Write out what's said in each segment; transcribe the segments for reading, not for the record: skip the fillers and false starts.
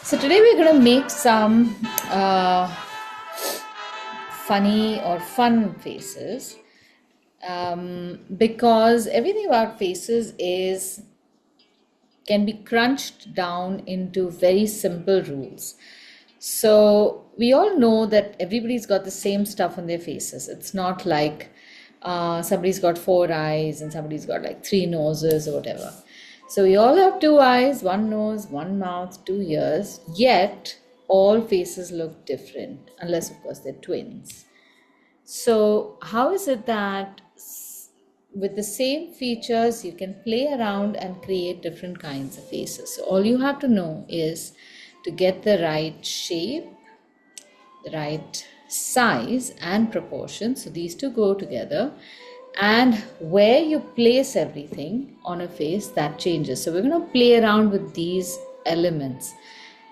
So today we're going to make some funny or fun faces because everything about faces is can be crunched down into very simple rules. So we all know that everybody's got the same stuff on their faces. It's not like somebody's got 4 eyes and somebody's got like 3 noses or whatever. So we all have 2 eyes, 1 nose, 1 mouth, 2 ears, yet all faces look different, unless of course they're twins. So how is it that with the same features you can play around and create different kinds of faces? So all you have to know is to get the right shape, the right size and proportion. So these two go together, and where you place everything on a face, that changes. So we're going to play around with these elements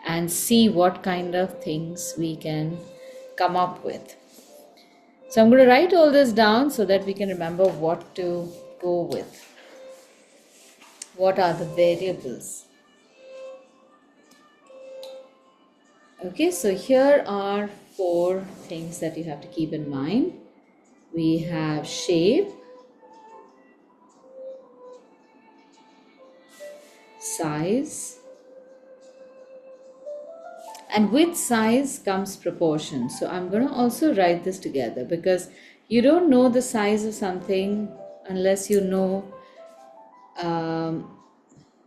and see what kind of things we can come up with. So I'm going to write all this down so that we can remember what to go with. What are the variables? Okay, so here are 4 things that you have to keep in mind. We have shape, size, and with size comes proportion. So I'm going to also write this together because you don't know the size of something unless you know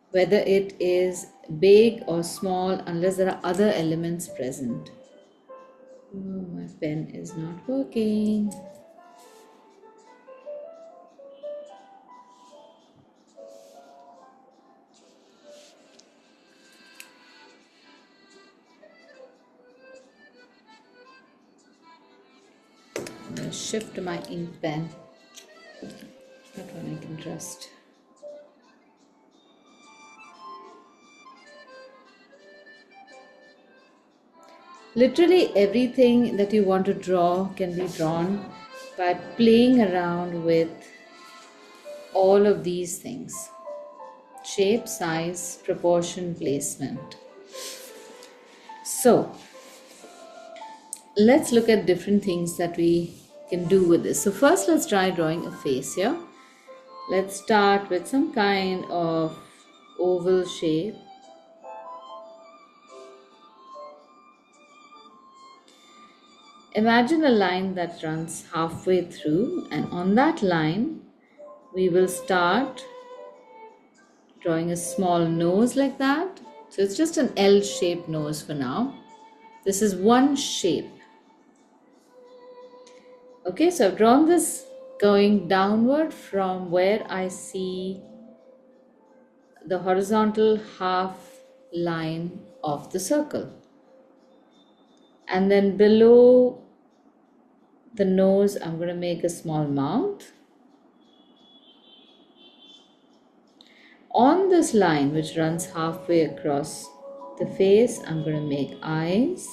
whether it is big or small, unless there are other elements present. Oh, my pen is not working. I'm going to shift to my ink pen. That one I can trust. Literally everything that you want to draw can be drawn by playing around with all of these things: shape, size, proportion, placement. So let's look at different things that we can do with this. So first let's try drawing a face here. Let's start with some kind of oval shape. Imagine a line that runs halfway through, and on that line we will start drawing a small nose like that. So it's just an L-shaped nose for now. This is one shape. Okay, so I've drawn this going downward from where I see the horizontal half line of the circle. And then below the nose, I'm going to make a small mouth. On this line, which runs halfway across the face, I'm going to make eyes.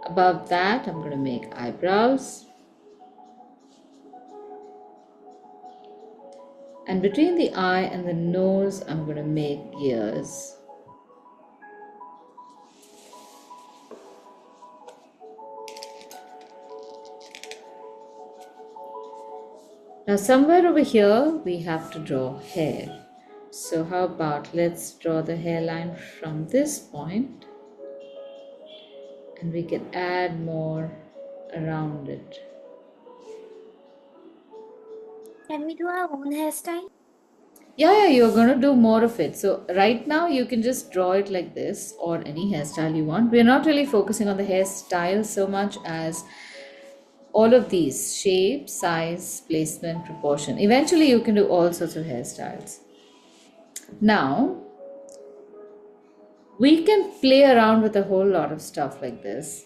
Above that, I'm going to make eyebrows. And between the eye and the nose, I'm going to make ears. Now somewhere over here, we have to draw hair. So how about let's draw the hairline from this point, and we can add more around it. Can we do our own hairstyle? Yeah, you're going to do more of it. So right now you can just draw it like this, or any hairstyle you want. We're not really focusing on the hairstyle so much as all of these: shape, size, placement, proportion. Eventually you can do all sorts of hairstyles. Now we can play around with a whole lot of stuff like this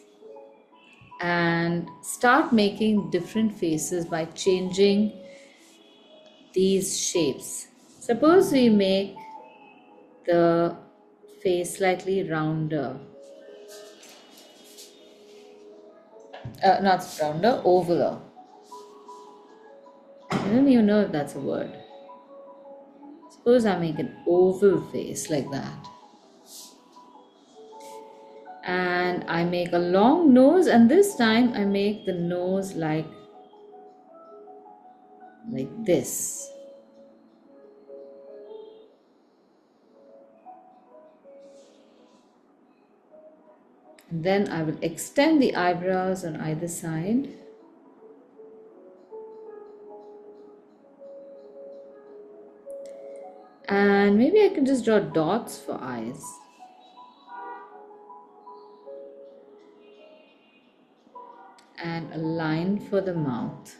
and start making different faces by changing these shapes. Suppose we make the face slightly rounder, not rounder, ovaler. I don't even know if that's a word. Suppose I make an oval face like that. And I make a long nose, and this time I make the nose like this. And then I will extend the eyebrows on either side. And maybe I can just draw dots for eyes. And a line for the mouth.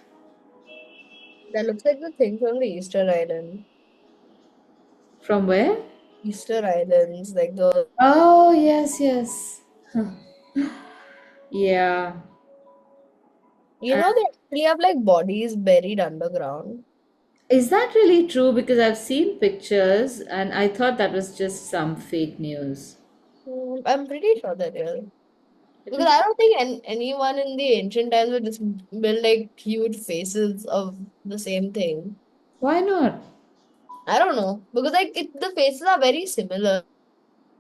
That looks like the thing from the Easter Island. From where? Easter Islands, like the Oh, yes, yes. Yeah. they actually have like bodies buried underground. Is that really true? Because I've seen pictures and I thought that was just some fake news. I'm pretty sure that is. It Because is. I don't think anyone in the ancient times would just build like huge faces of the same thing. Why not? I don't know. Because like the faces are very similar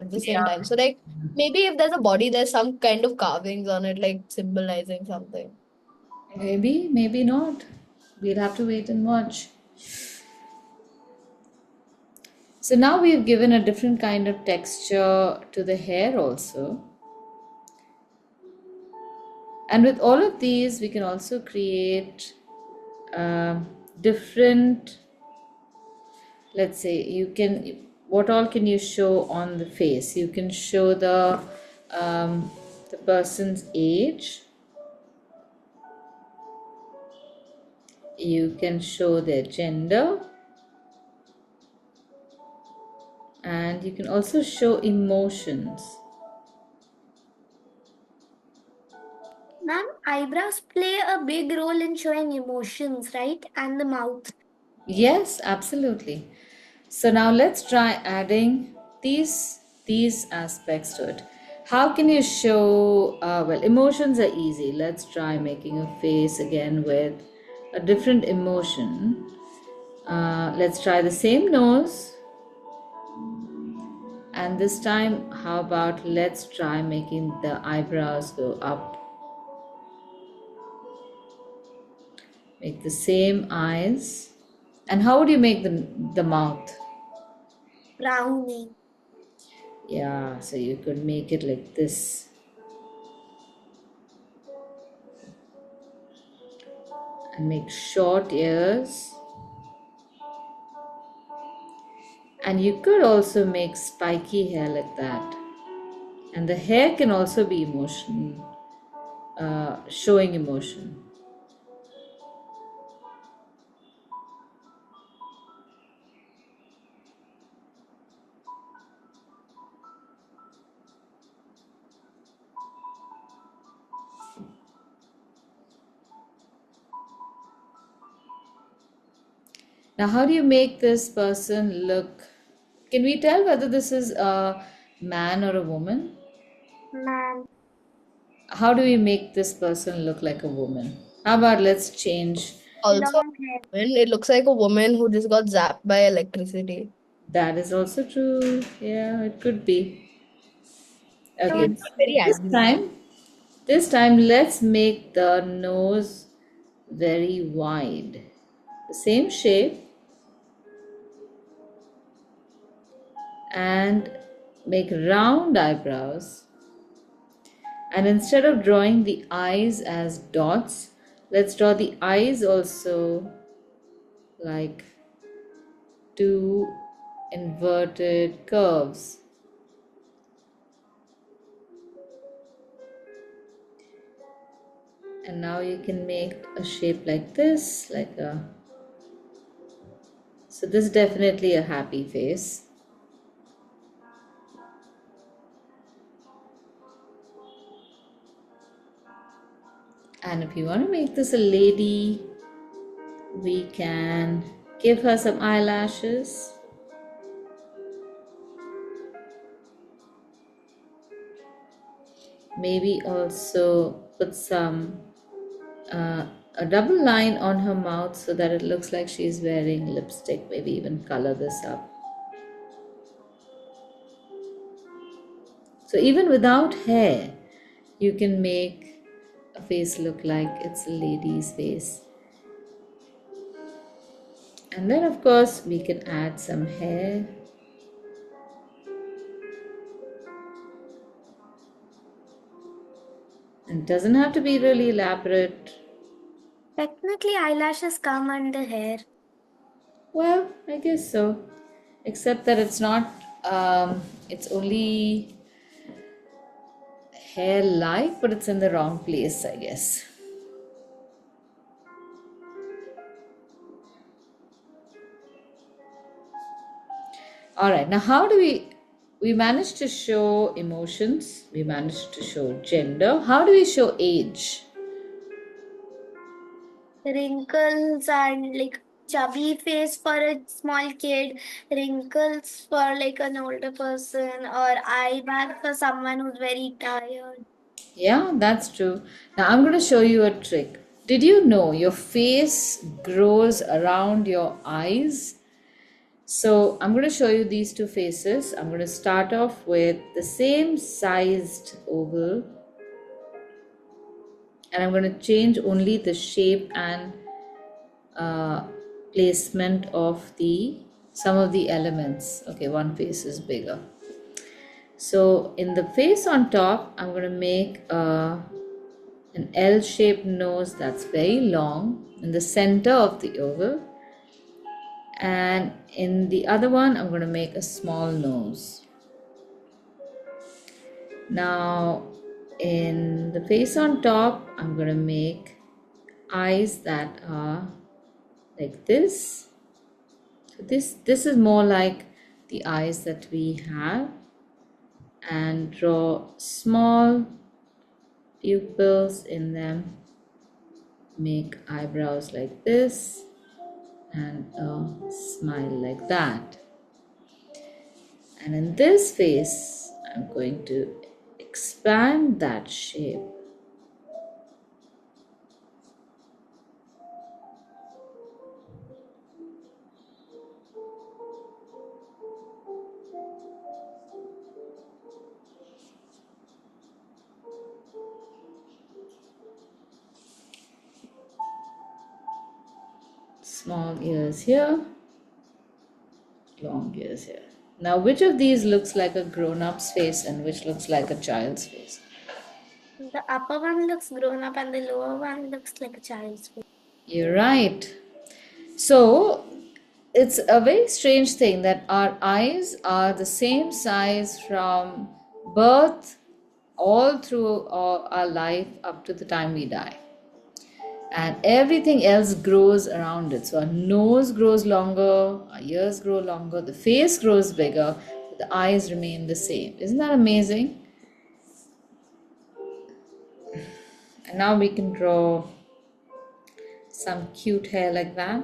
at the same Yeah. time. So like maybe if there's a body, there's some kind of carvings on it, like symbolizing something. Maybe, maybe not. We'll have to wait and watch. So now we've given a different kind of texture to the hair also. And with all of these, we can also create different, let's say, what all can you show on the face? You can show the person's age. You can show their gender. And you can also show emotions. Ma'am, eyebrows play a big role in showing emotions, right? And the mouth. Yes, absolutely. So now let's try adding these aspects to it. How can you show well, emotions are easy. Let's try making a face again with a different emotion. Let's try the same nose, and this time how about let's try making the eyebrows go up. Make the same eyes. And how would you make the mouth? Frowning. Yeah, so you could make it like this. And make short ears. And you could also make spiky hair like that. And the hair can also be showing emotion. Now, how do you make this person look? Can we tell whether this is a man or a woman? Man. How do we make this person look like a woman? How about let's change? Also, Long hair. it looks like a woman who just got zapped by electricity. That is also true. Yeah, it could be. So Okay, She it's got very this angry. time, this time let's make the nose very wide. The same shape and make round eyebrows. And instead of drawing the eyes as dots, let's draw the eyes also like two inverted curves. And now you can make a shape like this, so this is definitely a happy face. And if you want to make this a lady, we can give her some eyelashes. Maybe also put a double line on her mouth so that it looks like she's wearing lipstick. Maybe even color this up. So even without hair, you can make a face look like it's a lady's face. And then, of course, we can add some hair. And it doesn't have to be really elaborate. Technically, eyelashes come under hair. Well, I guess so. Except that it's not, it's only hair like, but it's in the wrong place, I guess. All right, now how do we managed to show emotions, we managed to show gender. How do we show age? Wrinkles and like chubby face for a small kid, wrinkles for like an older person, or eye bag for someone who's very tired. Yeah, that's true. Now I'm going to show you a trick. Did you know your face grows around your eyes? So I'm going to show you these two faces. I'm going to start off with the same sized oval, and I'm going to change only the shape and uh, placement of the some of the elements. Okay, one face is bigger. So in the face on top, I'm going to make an L-shaped nose that's very long in the center of the oval, and in the other one I'm going to make a small nose. Now in the face on top, I'm going to make eyes that are like this. So this is more like the eyes that we have, and draw small pupils in them, make eyebrows like this, and a smile like that. And in this face, I'm going to expand that shape. Small ears here, long ears here. Now, which of these looks like a grown-up's face and which looks like a child's face? The upper one looks grown up and the lower one looks like a child's face. You're right. So, it's a very strange thing that our eyes are the same size from birth all through our life up to the time we die. And everything else grows around it. So our nose grows longer, our ears grow longer, the face grows bigger, but the eyes remain the same. Isn't that amazing? And now we can draw some cute hair like that.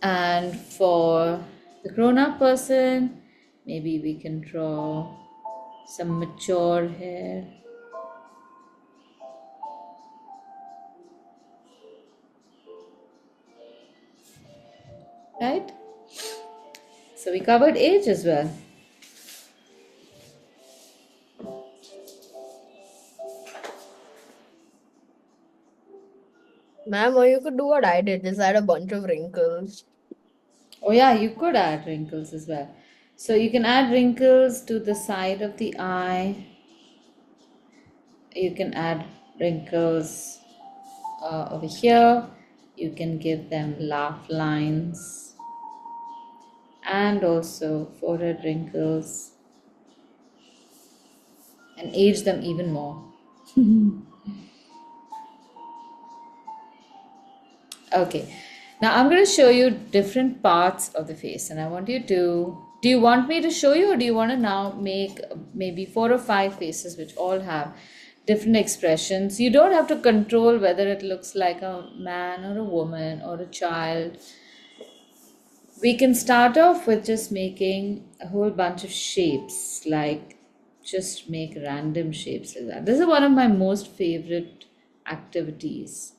And for the grown-up person, maybe we can draw some mature hair. Right? So we covered age as well. Ma'am, or you could do what I did, just add a bunch of wrinkles. Oh yeah, you could add wrinkles as well. So you can add wrinkles to the side of the eye. You can add wrinkles over here. You can give them laugh lines and also forehead wrinkles and age them even more. Okay, now I'm going to show you different parts of the face, and I want you to. Do you want me to show you, or do you want to now make maybe 4 or 5 faces which all have different expressions? You don't have to control whether it looks like a man or a woman or a child. We can start off with just making a whole bunch of shapes, like just make random shapes like that. This is one of my most favorite activities.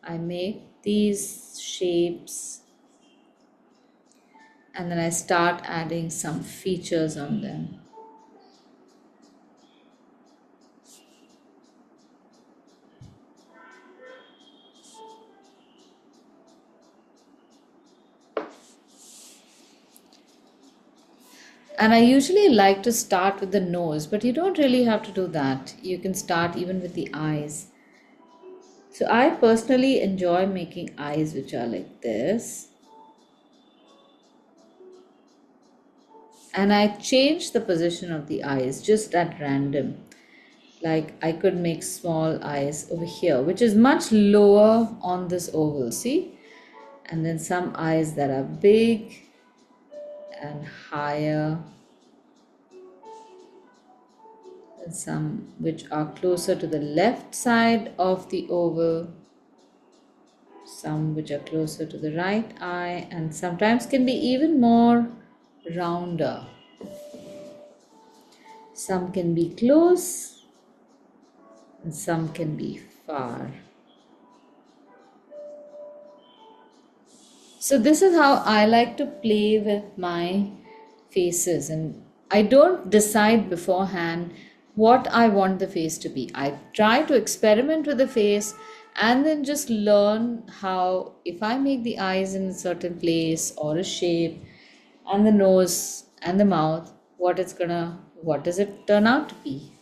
I make these shapes and then I start adding some features on them. And I usually like to start with the nose, but you don't really have to do that. You can start even with the eyes. So I personally enjoy making eyes which are like this. And I change the position of the eyes just at random. Like I could make small eyes over here, which is much lower on this oval, see? And then some eyes that are big and higher, and some which are closer to the left side of the oval, some which are closer to the right eye, and sometimes can be even more rounder. Some can be close and some can be far. So this is how I like to play with my faces, and I don't decide beforehand what I want the face to be. I try to experiment with the face and then just learn how, if I make the eyes in a certain place or a shape and the nose and the mouth, what does it turn out to be?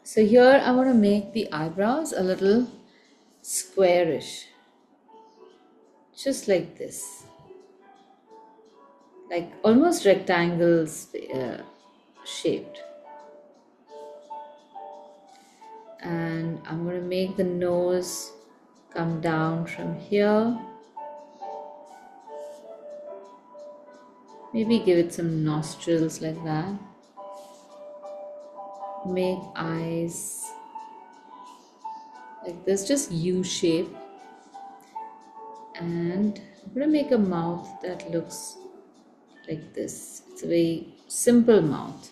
So here I want to make the eyebrows a little squarish, just like this, like almost rectangles shaped. And I'm going to make the nose come down from here. Maybe give it some nostrils like that. Make eyes like this, just U shape. And I'm going to make a mouth that looks like this. It's a very simple mouth.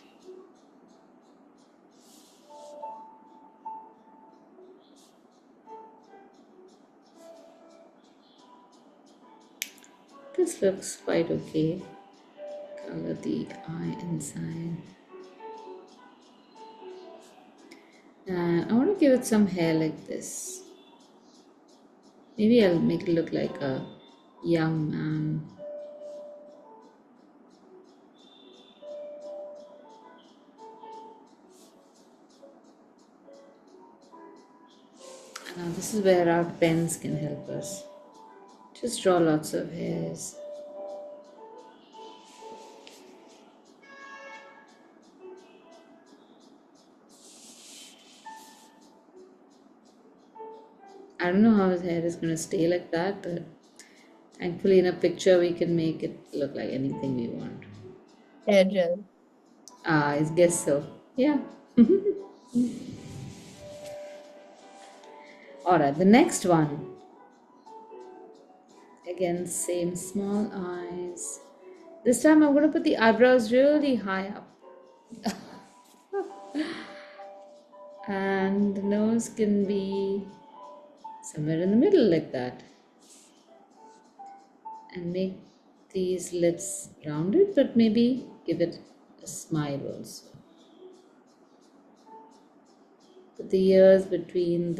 This looks quite okay. Color the eye inside. And I want to give it some hair like this. Maybe I'll make it look like a young man. And now this is where our pens can help us. Just draw lots of hairs. I don't know how his hair is going to stay like that, but thankfully in a picture we can make it look like anything we want. Hair gel. I guess so. Yeah. Alright, the next one. Again, same small eyes. This time I'm going to put the eyebrows really high up. And the nose can be somewhere in the middle like that. And make these lips rounded, but maybe give it a smile also. Put the ears between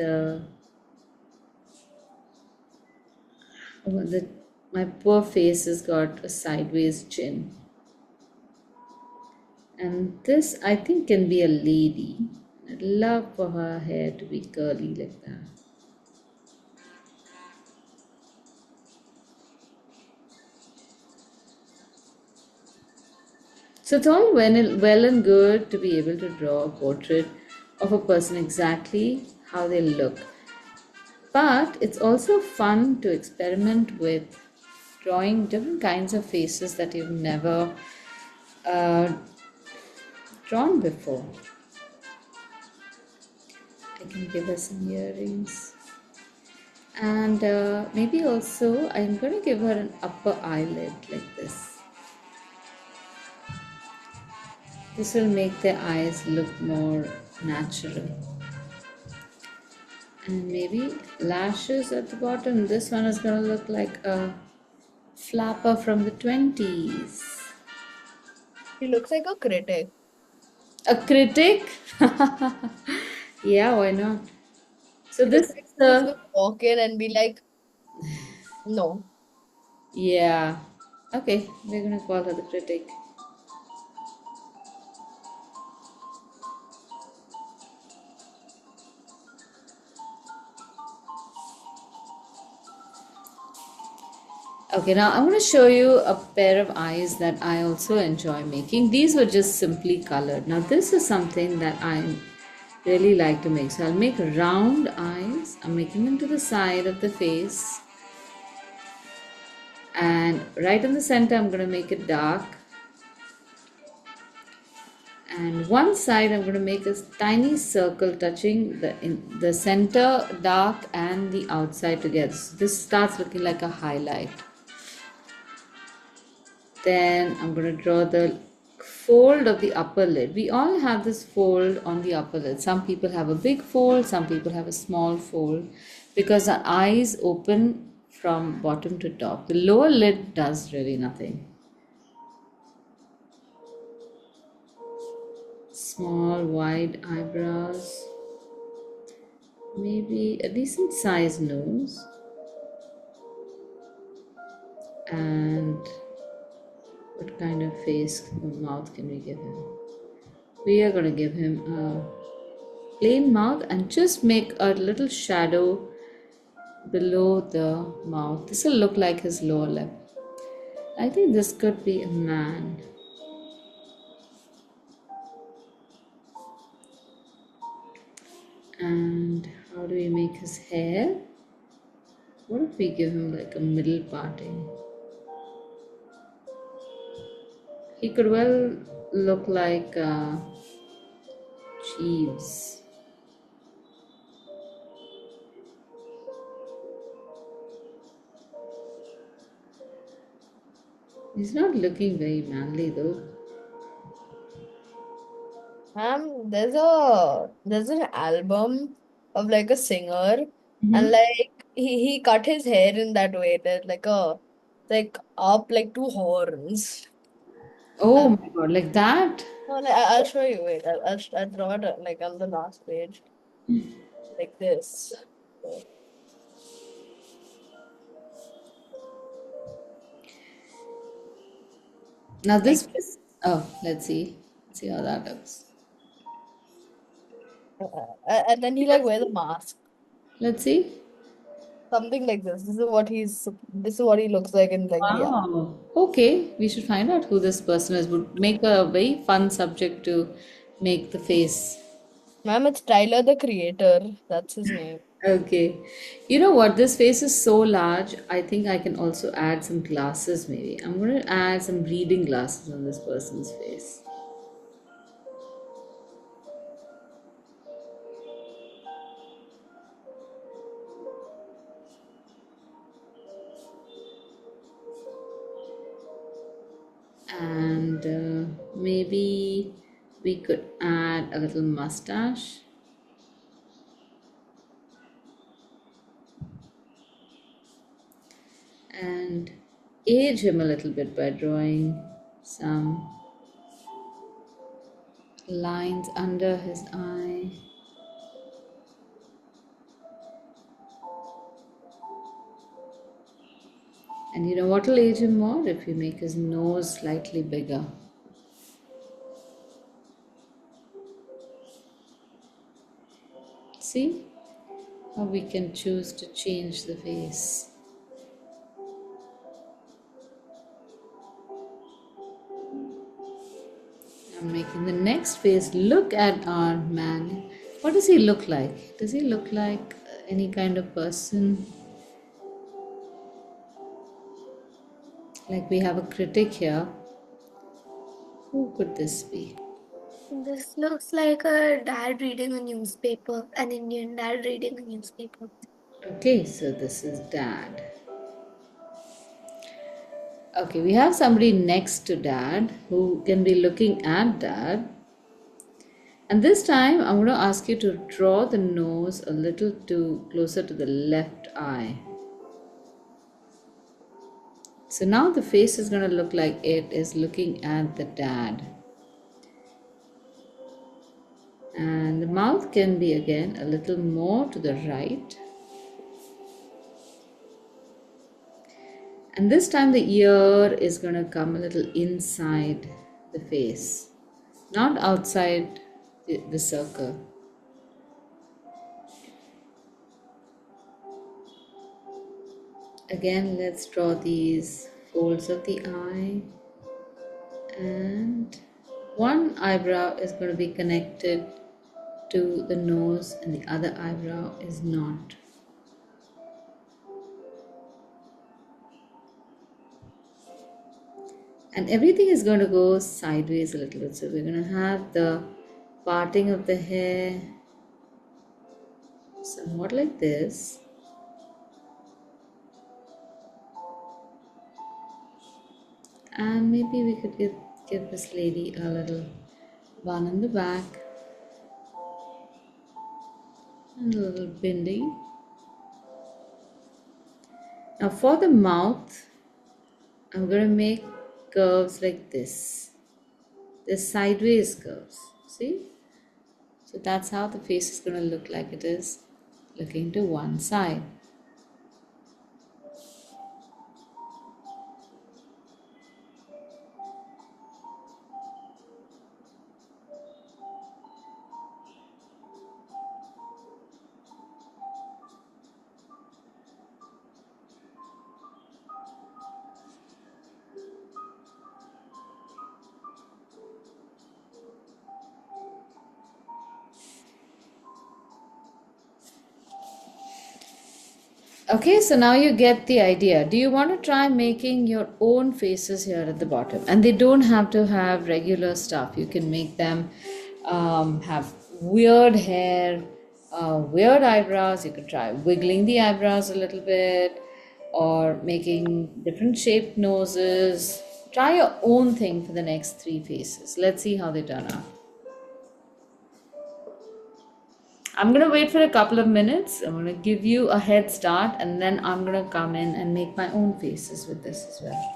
my poor face has got a sideways chin. And this I think can be a lady. I'd love for her hair to be curly like that. So it's all well and good to be able to draw a portrait of a person exactly how they look. But it's also fun to experiment with drawing different kinds of faces that you've never uh, drawn before. I can give her some earrings. And maybe also I'm going to give her an upper eyelid like this. This will make their eyes look more natural. And maybe lashes at the bottom. This one is going to look like a flapper from the 20s. He looks like a critic. A critic? Yeah, why not? So He this looks like is he's the, gonna walk in and be like, no. yeah. Okay, we're going to call her the critic. Okay, now I'm going to show you a pair of eyes that I also enjoy making. These were just simply colored. Now, this is something that I really like to make. So, I'll make round eyes. I'm making them to the side of the face. And right in the center, I'm going to make it dark. And one side, I'm going to make a tiny circle touching the center dark and the outside together. So, this starts looking like a highlight. Then I'm going to draw the fold of the upper lid. We all have this fold on the upper lid. Some people have a big fold, some people have a small fold because our eyes open from bottom to top. The lower lid does really nothing. Small, wide eyebrows, maybe a decent sized nose, and what kind of face or mouth can we give him? We are going to give him a plain mouth and just make a little shadow below the mouth. This will look like his lower lip. I think this could be a man. And how do we make his hair? What if we give him like a middle parting? He could well look like Jeeves. He's not looking very manly though. There's an album of like a singer, and Mhm. like he cut his hair in that way. There's like up like two horns. Oh Uh, my god, like that? no, like, I'll show you. Wait, I'll draw it like on the last page like this. So, Now like this is, oh, let's see. Let's see how that looks. and then he like wears a mask, Let's see. something like this. This is what he looks like in like the album. Wow. Okay, we should find out who this person is. Would make a very fun subject to make the face. Ma'am, it's Tyler the Creator. That's his name. Okay. You know what? This face is so large. I think I can also add some glasses maybe. I'm going to add some reading glasses on this person's face. And maybe we could add a little mustache. And age him a little bit by drawing some lines under his eye. And you know what will age him more? If you make his nose slightly bigger. See how we can choose to change the face. I'm making the next face. Look at our man. What does he look like? Does he look like any kind of person? Like we have a critic here. Who could this be? This looks like a dad reading a newspaper, an Indian dad reading a newspaper. Okay, so this is dad. Okay, we have somebody next to dad who can be looking at dad. And this time I'm going to ask you to draw the nose a little too closer to the left eye. So now the face is going to look like it is looking at the dad. And the mouth can be again a little more to the right. And this time the ear is going to come a little inside the face, not outside the circle. Again, let's draw these folds of the eye, and one eyebrow is going to be connected to the nose and the other eyebrow is not. And everything is going to go sideways a little bit. So we're going to have the parting of the hair somewhat like this. And maybe we could give this lady a little bun in the back and a little bindi. Now for the mouth, I'm going to make curves like this. They're sideways curves. See? So that's how the face is going to look like it is looking to one side. Okay, so now you get the idea. Do you want to try making your own faces here at the bottom? And they don't have to have regular stuff. You can make them have weird hair, weird eyebrows. You could try wiggling the eyebrows a little bit or making different shaped noses. Try your own thing for the next three faces. Let's see how they turn out. I'm going to wait for a couple of minutes. I'm going to give you a head start and then I'm going to come in and make my own faces with this as well.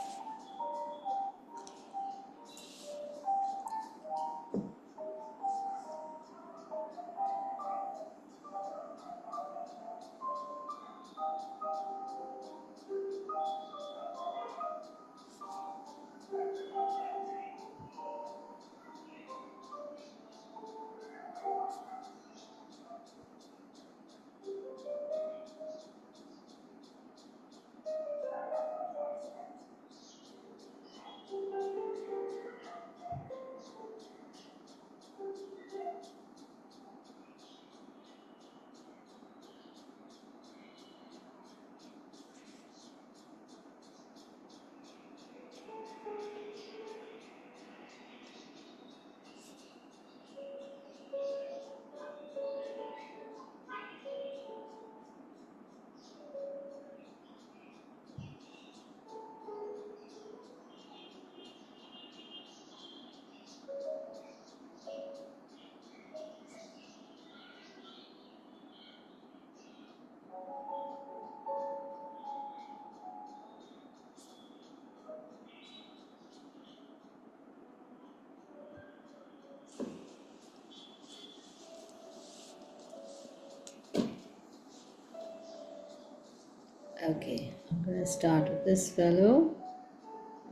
Okay, I'm going to start with this fellow.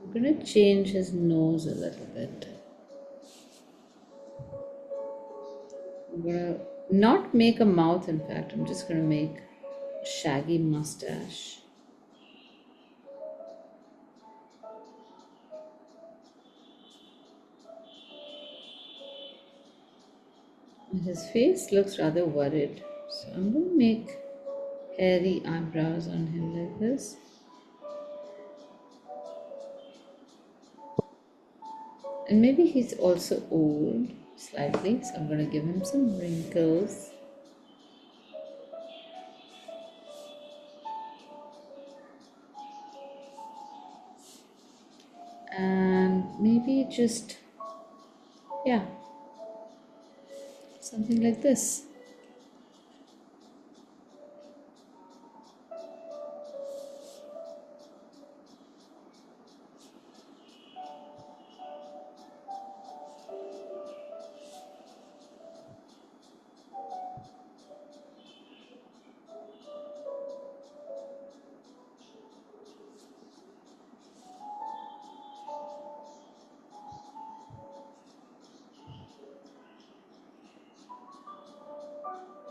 I'm going to change his nose a little bit. I'm going to not make a mouth, in fact, I'm just going to make a shaggy mustache. And his face looks rather worried, so I'm going to make hairy eyebrows on him like this. And maybe he's also old slightly, so I'm going to give him some wrinkles. And maybe just, yeah, something like this.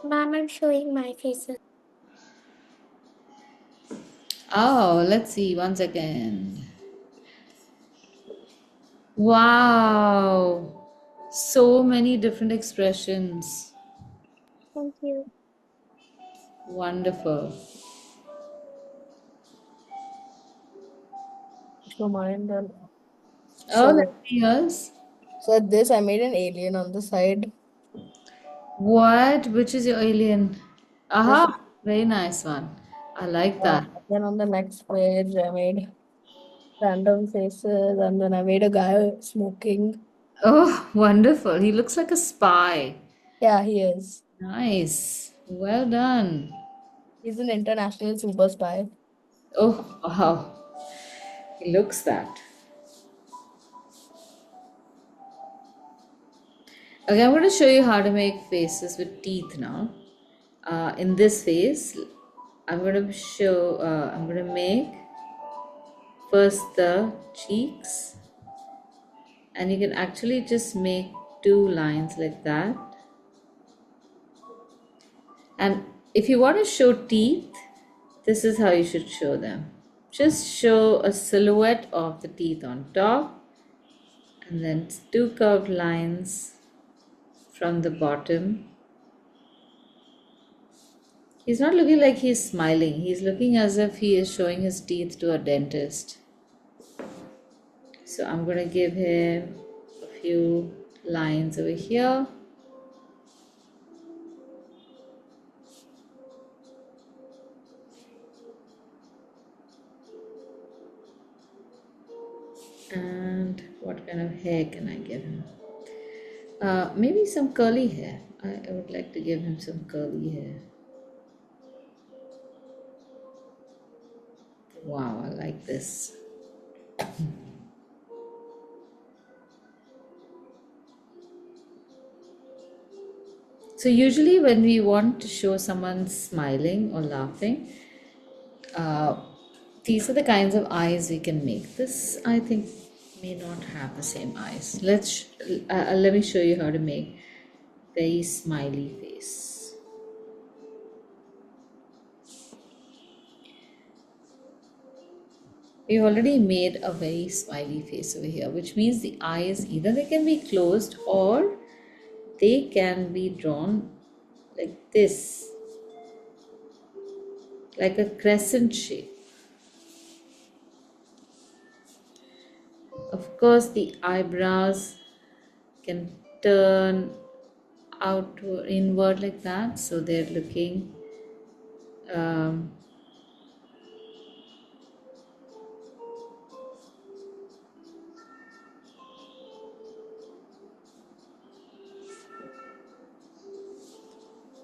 Ma'am, I'm showing my faces. Oh, let's see. One second. Wow. So many different expressions. Thank you. Wonderful. So mine then. Oh, let's So see yours. so this I made an alien on the side. What? Which is your alien? This Aha, very nice one. I like uh, that. then on the next page I made random faces, and then I made a guy smoking. Oh, wonderful. He looks like a spy. Yeah, he is. Nice. Well done. He's an international super spy. Oh, wow. He looks that. Okay, I'm going to show you how to make faces with teeth now. In this face, I'm going to make first the cheeks, and you can actually just make two lines like that. And if you want to show teeth, this is how you should show them. Just show a silhouette of the teeth on top, and then two curved lines from the bottom. He's not looking like he's smiling. He's looking as if he is showing his teeth to a dentist. So I'm going to give him a few lines over here. And what kind of hair can I give him? Maybe some curly hair. I would like to give him some curly hair. Wow, I like this. So usually when we want to show someone smiling or laughing, uh, these are the kinds of eyes we can make. This, I think, may not have the same eyes. Let me show you how to make very smiley face. We've already made a very smiley face over here, which means the eyes either they can be closed or they can be drawn like this, like a crescent shape. Of course, the eyebrows can turn outward, inward like that, so they're looking um,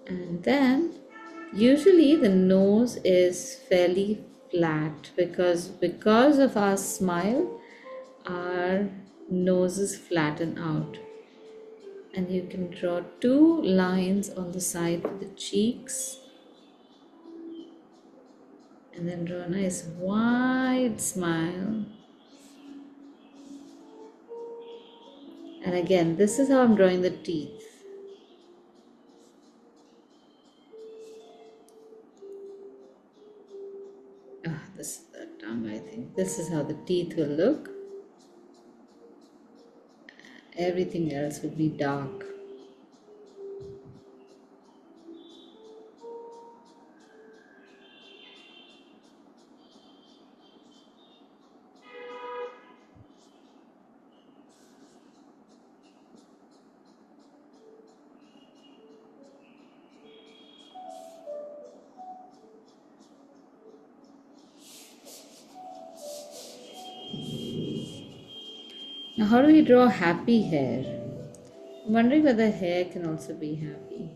and then usually the nose is fairly flat because of our smile, our noses flatten out, and you can draw two lines on the side of the cheeks and then draw a nice wide smile. And again, this is how I'm drawing the teeth. This is the tongue, I think. This is how the teeth will look. Everything else will be dark. Now, how do we draw happy hair? I'm wondering whether hair can also be happy.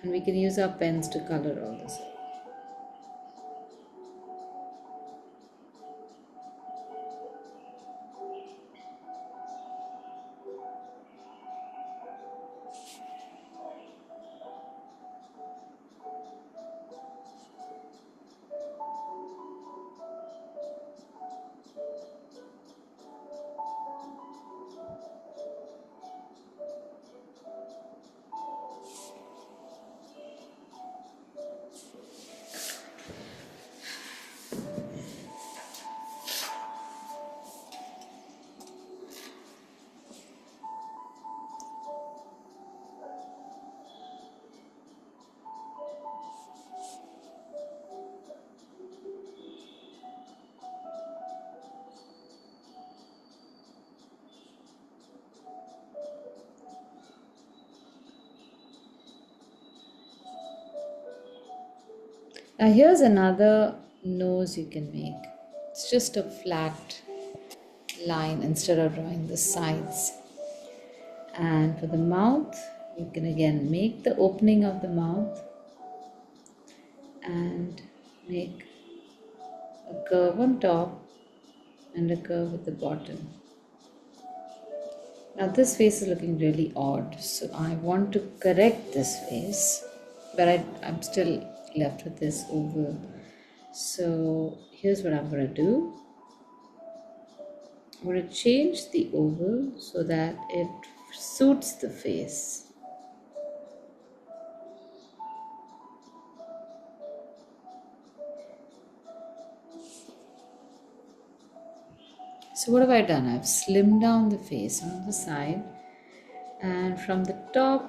And we can use our pens to color all this. Here's another nose you can make. It's just a flat line instead of drawing the sides. And for the mouth, you can again make the opening of the mouth and make a curve on top and a curve at the bottom. Now this face is looking really odd, so I want to correct this face, but I'm still left with this oval. So here's what I'm going to do. I'm going to change the oval so that it suits the face. So what have I done? I've slimmed down the face on the side, and from the top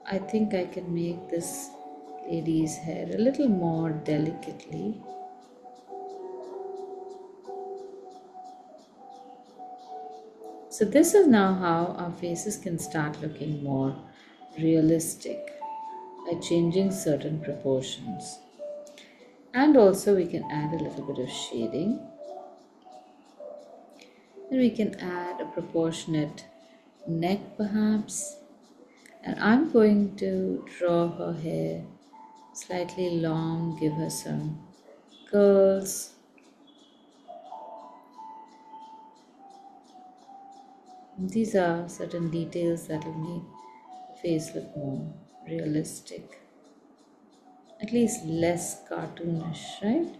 I think I can make this lady's hair a little more delicately. So this is now how our faces can start looking more realistic by changing certain proportions. And also we can add a little bit of shading. And we can add a proportionate neck perhaps. And I'm going to draw her hair slightly long, give her some curls. These are certain details that will make the face look more realistic. At least less cartoonish, right?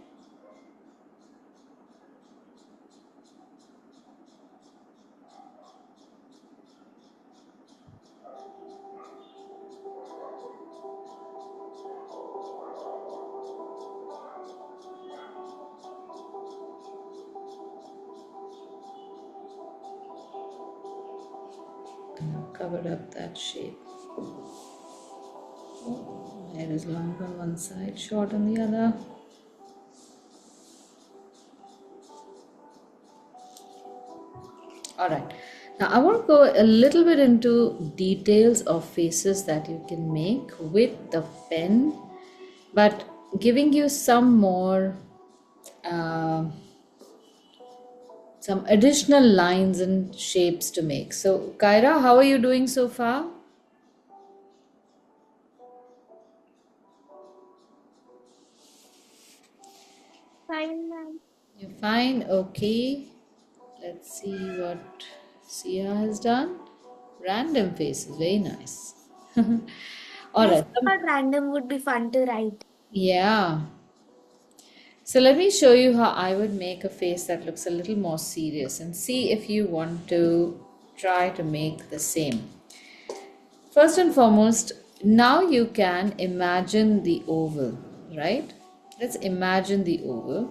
Cover up that shape. Hair is long on one side, short on the other. Alright, now I want to go a little bit into details of faces that you can make with the pen, but giving you some more some additional lines and shapes to make. So Kyra, how are you doing so far? Fine, ma'am. You're fine, okay. Let's see what Sia has done. Random faces, very nice. I Alright, thought random would be fun to write. yeah. So let me show you how I would make a face that looks a little more serious and see if you want to try to make the same. First and foremost, now you can imagine the oval, right? Let's imagine the oval.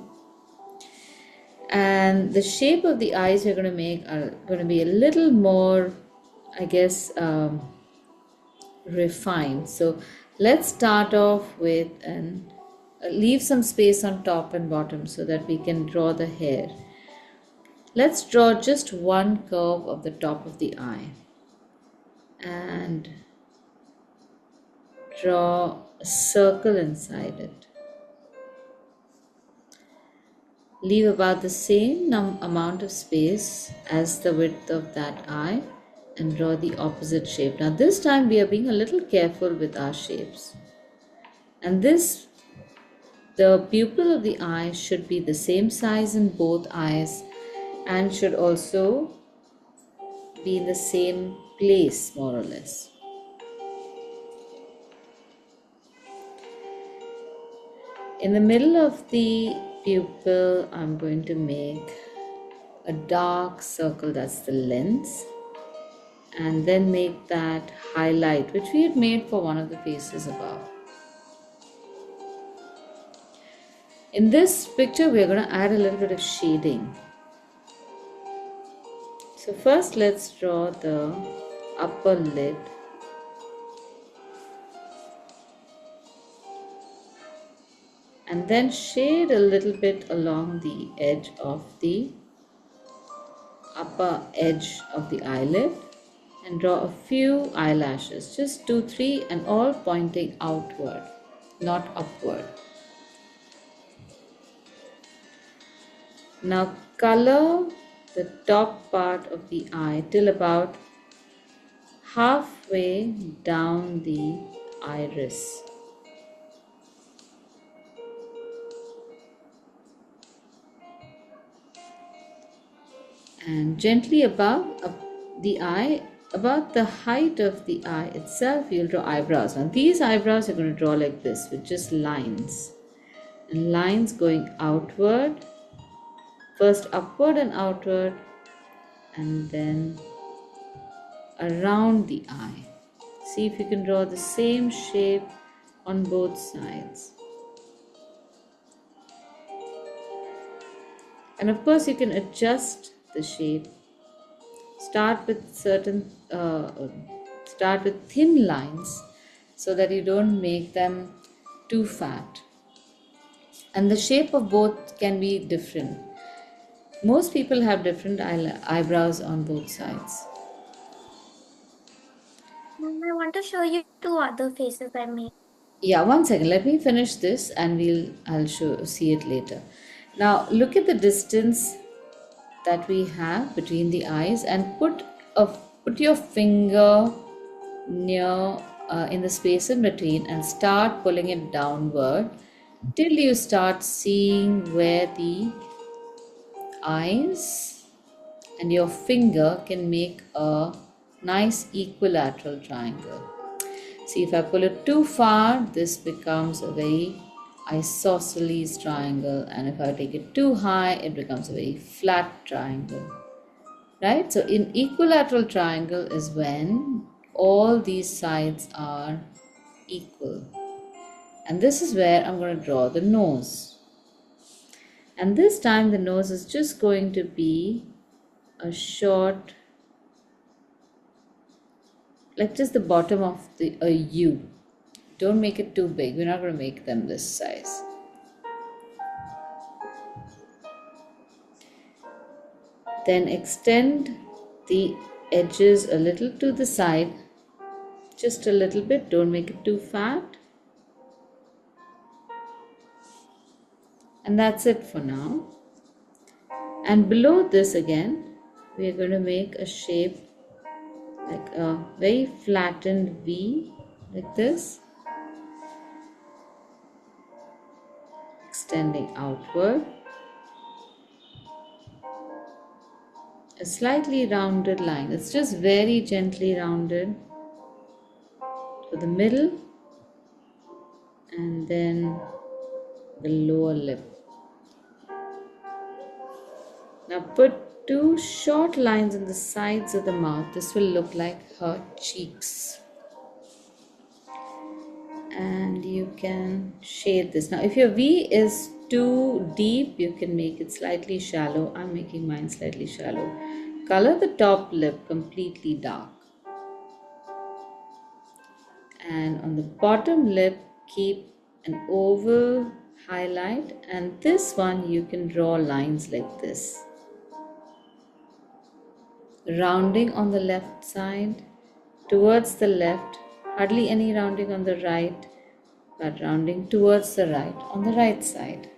And the shape of the eyes we're going to make are going to be a little more, I guess, refined. So let's start off with and leave some space on top and bottom so that we can draw the hair. Let's draw just one curve of the top of the eye and draw a circle inside it. Leave about the same amount of space as the width of that eye and draw the opposite shape. Now this time we are being a little careful with our shapes. And the pupil of the eye should be the same size in both eyes and should also be in the same place more or less. In the middle of the pupil, I'm going to make a dark circle, that's the lens, and then make that highlight which we had made for one of the faces above. In this picture, we're going to add a little bit of shading. So first let's draw the upper lid. And then shade a little bit along the edge of the upper edge of the eyelid and draw a few eyelashes, just 2-3, and all pointing outward, not upward. Now color the top part of the eye till about halfway down the iris. And gently above the eye, about the height of the eye itself, you'll draw eyebrows. Now these eyebrows you're going to draw like this with just lines. And lines going outward, first upward and outward, and then around the eye. See if you can draw the same shape on both sides. And of course you can adjust the shape. Start with thin lines so that you don't make them too fat. And the shape of both can be different. Most people have different eyebrows on both sides. Mom, I want to show you two other faces I made. Yeah, one second. Let me finish this and I'll see it later. Now look at the distance that we have between the eyes and put your finger near in the space in between and start pulling it downward till you start seeing where the eyes and your finger can make a nice equilateral triangle. See, if I pull it too far, this becomes a very isosceles triangle, and if I take it too high, it becomes a very flat triangle. Right? So in equilateral triangle is when all these sides are equal. And this is where I'm going to draw the nose. And this time the nose is just going to be a short, like just the bottom of a U. Don't make it too big. We're not going to make them this size. Then extend the edges a little to the side, just a little bit. Don't make it too fat. And that's it for now. And below this again, we are going to make a shape like a very flattened V, like this, extending outward. A slightly rounded line. It's just very gently rounded to the middle and then the lower lip. Now put two short lines on the sides of the mouth. This will look like her cheeks. And you can shade this. Now if your V is too deep, you can make it slightly shallow. I'm making mine slightly shallow. Color the top lip completely dark. And on the bottom lip, keep an oval highlight, and this one you can draw lines like this. Rounding on the left side, towards the left, hardly any rounding on the right, but rounding towards the right on the right side.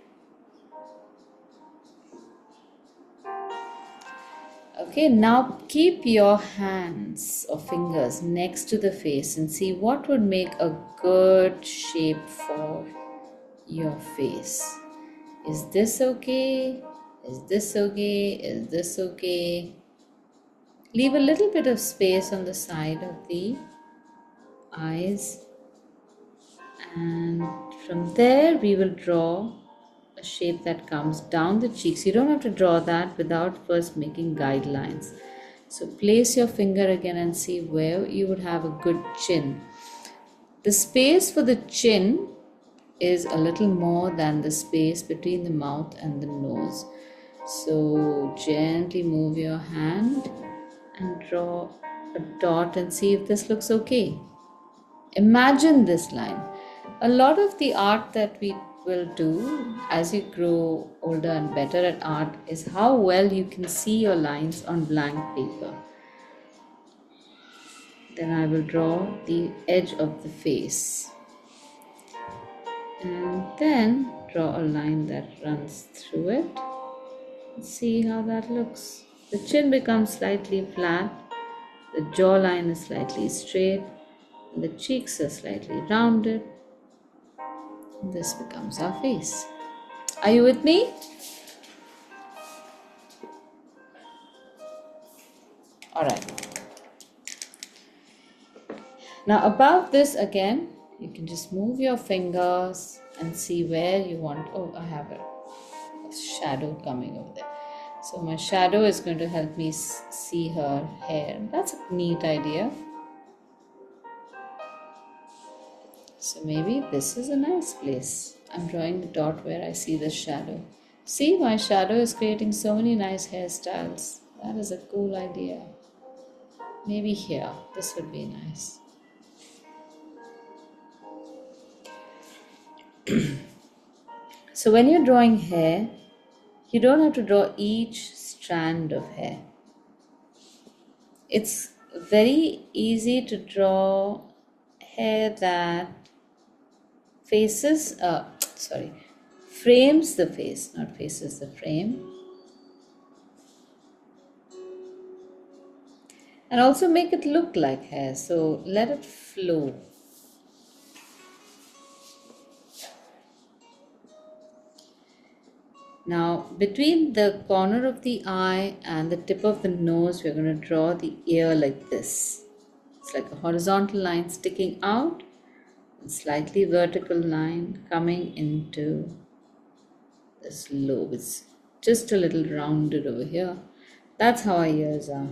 Okay, now keep your hands or fingers next to the face and see what would make a good shape for your face. Is this okay? Is this okay? Is this okay? Leave a little bit of space on the side of the eyes, and from there we will draw a shape that comes down the cheeks. You don't have to draw that without first making guidelines. So place your finger again and see where you would have a good chin. The space for the chin is a little more than the space between the mouth and the nose. So gently move your hand and draw a dot and see if this looks okay. Imagine this line. A lot of the art that we will do as you grow older and better at art is how well you can see your lines on blank paper. Then I will draw the edge of the face. And then draw a line that runs through it. See how that looks. The chin becomes slightly flat, the jawline is slightly straight, and the cheeks are slightly rounded. This becomes our face. Are you with me? Alright. Now, above this again, you can just move your fingers and see where you want. Oh, I have a shadow coming over there. So, my shadow is going to help me see her hair. That's a neat idea. So, maybe this is a nice place. I'm drawing the dot where I see the shadow. See, my shadow is creating so many nice hairstyles. That is a cool idea. Maybe here, this would be nice. So when you're drawing hair, you don't have to draw each strand of hair. It's very easy to draw hair that frames the face, not faces the frame. And also make it look like hair, so let it flow. Now, between the corner of the eye and the tip of the nose, we're going to draw the ear like this. It's like a horizontal line sticking out, and slightly vertical line coming into this lobe. It's just a little rounded over here. That's how our ears are.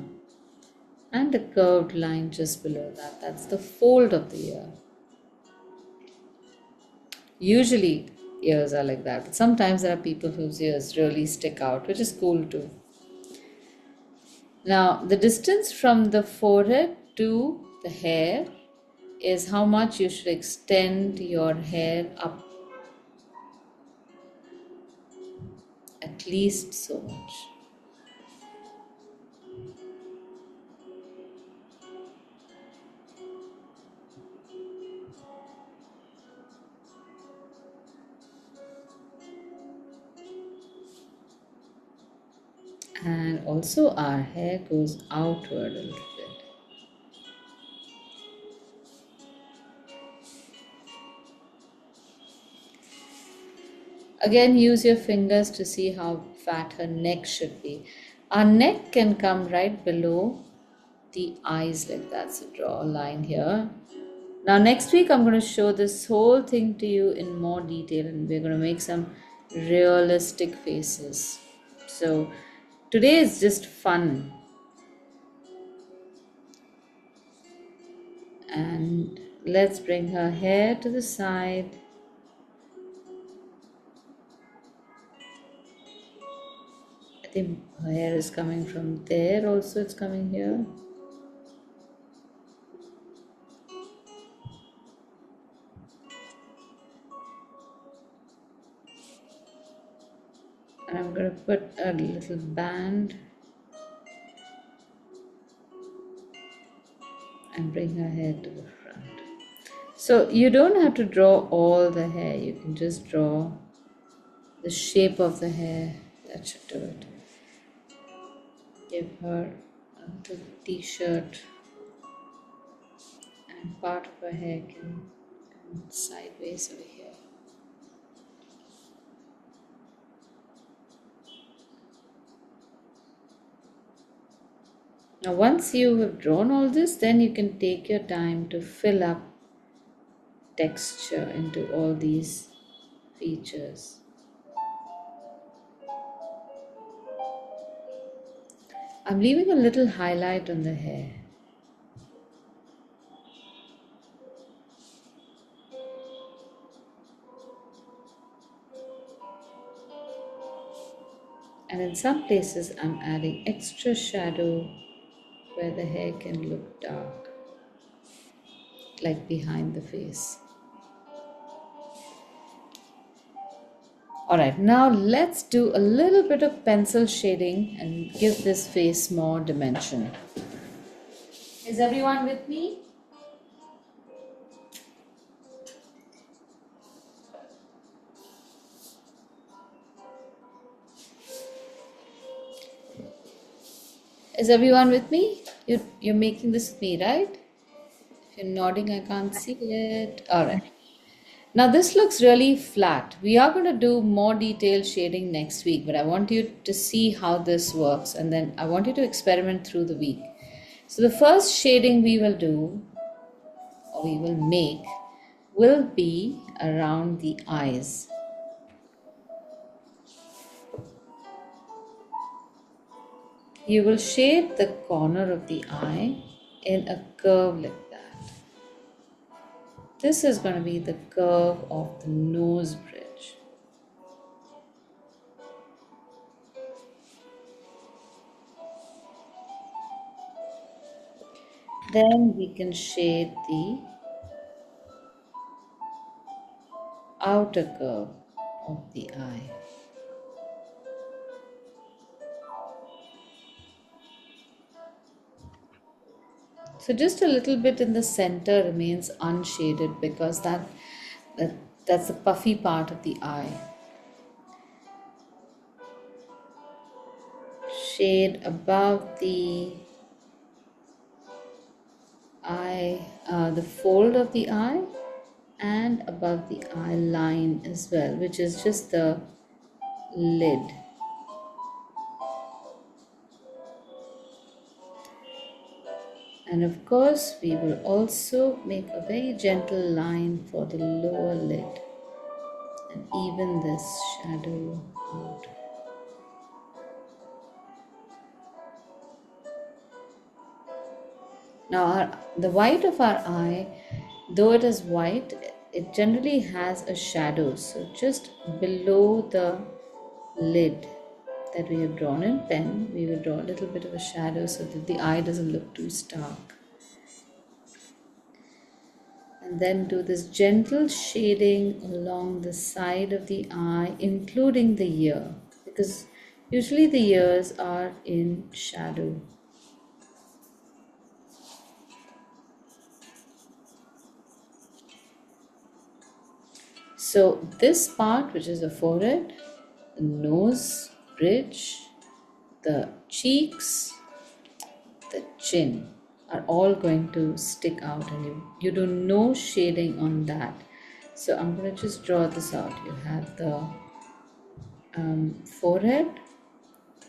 And a curved line just below that. That's the fold of the ear. Usually ears are like that, but sometimes there are people whose ears really stick out, which is cool too. Now, the distance from the forehead to the hair is how much you should extend your hair up. At least so much. And also our hair goes outward a little bit. Again, use your fingers to see how fat her neck should be. Our neck can come right below the eyes like that. So draw a line here. Now next week I'm going to show this whole thing to you in more detail, and we're going to make some realistic faces. So today is just fun. And let's bring her hair to the side. I think her hair is coming from there also, it's coming here. And I'm going to put a little band and bring her hair to the front. So you don't have to draw all the hair, you can just draw the shape of the hair. That should do it. Give her a little t-shirt, and part of her hair can come sideways over here. Now once you have drawn all this, then you can take your time to fill up texture into all these features. I'm leaving a little highlight on the hair. And in some places I'm adding extra shadow where the hair can look dark, like behind the face. Alright, now let's do a little bit of pencil shading and give this face more dimension. Is everyone with me? Is everyone with me? You're making this with me, right? If you're nodding, I can't see it. All right. Now this looks really flat. We are going to do more detailed shading next week, but I want you to see how this works and then I want you to experiment through the week. So the first shading we will do or we will make will be around the eyes. You will shade the corner of the eye in a curve like that. This is going to be the curve of the nose bridge. Then we can shade the outer curve of the eye. So just a little bit in the center remains unshaded because that that's the puffy part of the eye. Shade above the eye, the fold of the eye, and above the eye line as well, which is just the lid. And of course, we will also make a very gentle line for the lower lid and even this shadow out. Now, the white of our eye, though it is white, it generally has a shadow. So, just below the lid that we have drawn in pen, we will draw a little bit of a shadow so that the eye doesn't look too stark. And then do this gentle shading along the side of the eye, including the ear, because usually the ears are in shadow. So this part, which is the forehead, the nose bridge, the cheeks, the chin are all going to stick out and you do no shading on that. So I'm going to just draw this out. You have the forehead,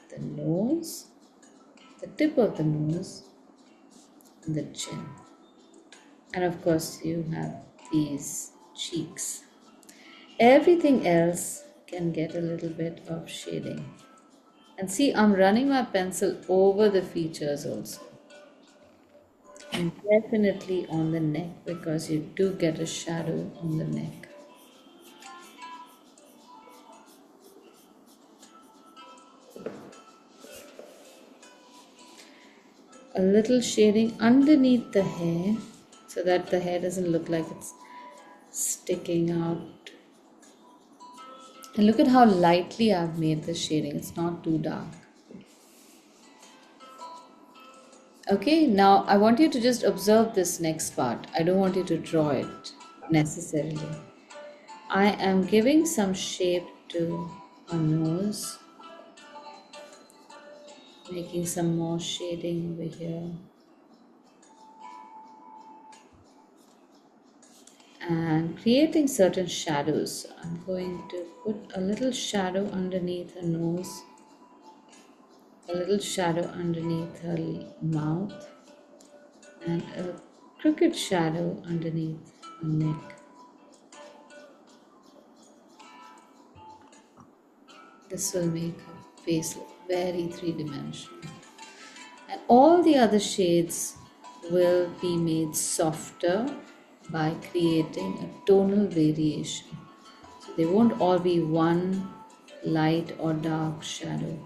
the nose, the tip of the nose, and the chin. And of course you have these cheeks. Everything else can get a little bit of shading. And see, I'm running my pencil over the features also. And definitely on the neck because you do get a shadow on the neck. A little shading underneath the hair so that the hair doesn't look like it's sticking out. And look at how lightly I've made the shading, it's not too dark. Okay, now I want you to just observe this next part. I don't want you to draw it necessarily. I am giving some shape to a nose, making some more shading over here, and creating certain shadows. I'm going to put a little shadow underneath her nose, a little shadow underneath her mouth, and a crooked shadow underneath her neck. This will make her face look very three-dimensional. And all the other shades will be made softer by creating a tonal variation. So they won't all be one light or dark shadow.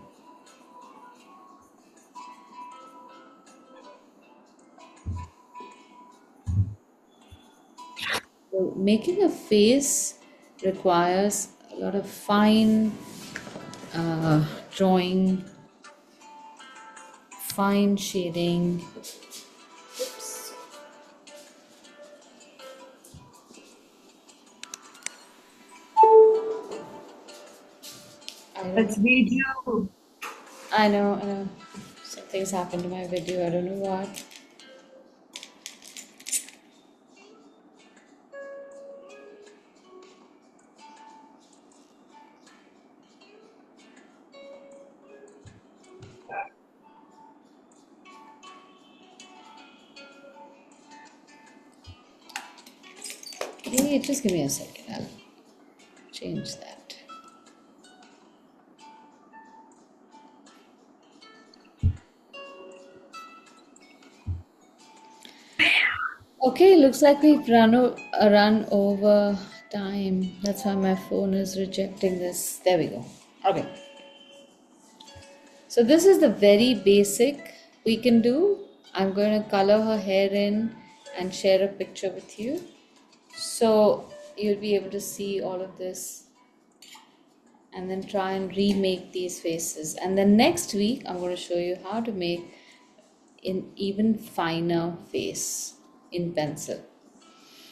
So making a face requires a lot of fine drawing, fine shading. Oops. I don't It's know. video. I know. Things happened to my video. I don't know what. Hey, just give me a second. I'll change that. Okay, looks like we've run over time. That's why my phone is rejecting this. There we go. Okay. So this is the very basic we can do. I'm going to color her hair in and share a picture with you. So you'll be able to see all of this and then try and remake these faces. And then next week, I'm going to show you how to make an even finer face in pencil.